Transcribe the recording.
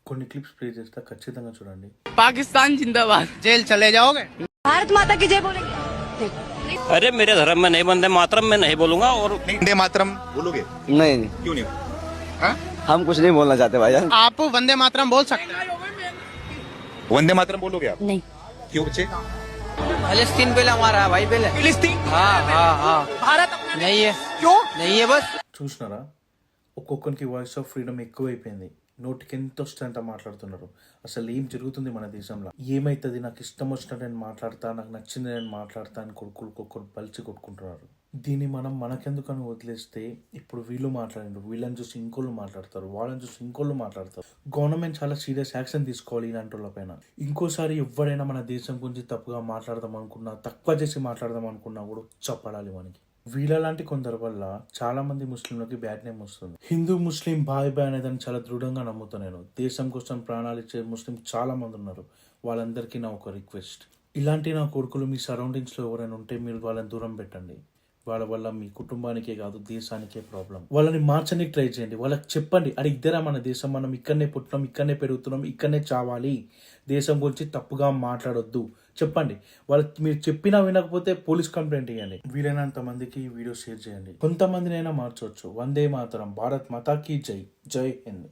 కొన్ని clips play చేస్తా, ఖచ్చితంగా చూడండి. पाकिस्तान जिंदाबाद। जेल चले जाओगे? भारत माता की जय बोलेंगे। अरे मेरे धर्म में नहीं, वंदे मातरम में नहीं बोलूंगा। और वंदे मातरम बोलोगे? नहीं क्यों नहीं? हाँ? हम कुछ नहीं बोलना चाहते भाईजान। आप वंदे मातरम बोल सकते हैं? वंदे मातरम बोलोगे आप? नहीं। क्यों बच्चे? फलस्तीन पहले हमारा है भाई, पहले फिलिस्तीन। हाँ हाँ हाँ, भारत अपना नहीं है। क्यों नहीं है? बस చూసినారా, ఒక్కొక్కరికి వాయిస్ ఆఫ్ ఫ్రీడమ్ ఎక్కువైపోయింది. నోటికి ఎంత వస్తుందంట మాట్లాడుతున్నారు. అసలు ఏం జరుగుతుంది మన దేశంలో? ఏమైతుంది, నాకు ఇష్టం వచ్చినట్టు నేను మాట్లాడతా, నాకు నచ్చింది నేను మాట్లాడతా అని కొడుకులు పలిచి కొట్టుకుంటున్నారు. దీన్ని మనం మనకెందుకని వదిలేస్తే, ఇప్పుడు వీళ్ళు మాట్లాడారు, వీళ్ళని చూసి ఇంకోళ్ళు మాట్లాడతారు, వాళ్ళని చూసి ఇంకోళ్ళు మాట్లాడతారు. గవర్నమెంట్ చాలా సీరియస్ యాక్షన్ తీసుకోవాలి ఇలాంటి వాళ్ళ పైన. ఇంకోసారి ఎవరైనా మన దేశం గురించి తప్పుగా మాట్లాడదాం అనుకున్నా, తక్కువ చేసి మాట్లాడదాం అనుకున్నా కూడా చెప్పడాలి మనకి. వీళ్ళలాంటి కొందరి వల్ల చాలా మంది ముస్లింలకి బ్యాడ్ నేమ్ వస్తుంది. హిందూ ముస్లిం బాయ్ బాయ్ అనేదాన్ని చాలా దృఢంగా నమ్ముతాను నేను. దేశం కోసం ప్రాణాలు ఇచ్చే ముస్లిం చాలా మంది ఉన్నారు. వాళ్ళందరికీ నా ఒక రిక్వెస్ట్, ఇలాంటి నా కొడుకులు మీ సరౌండింగ్స్లో ఎవరైనా ఉంటే మీరు వాళ్ళని దూరం పెట్టండి. వాళ్ళ వల్ల మీ కుటుంబానికే కాదు దేశానికే ప్రాబ్లం. వాళ్ళని మార్చడానికి ట్రై చేయండి. వాళ్ళకి చెప్పండి, అరే ఇద్దరా మన దేశం, మనం ఇక్కడనే పుట్టినాం, ఇక్కడనే పెరుగుతున్నాం, ఇక్కడనే చావాలి, దేశం గురించి తప్పుగా మాట్లాడొద్దు చెప్పండి. వాళ్ళకి మీరు చెప్పినా వినకపోతే పోలీస్ కంప్లైంట్ ఇవ్వండి. వీలైనంత మందికి ఈ వీడియో షేర్ చేయండి. కొంతమందినైనా మార్చవచ్చు. వందే మాతరం, భారత్ మాతాకి జై, జై హింద్.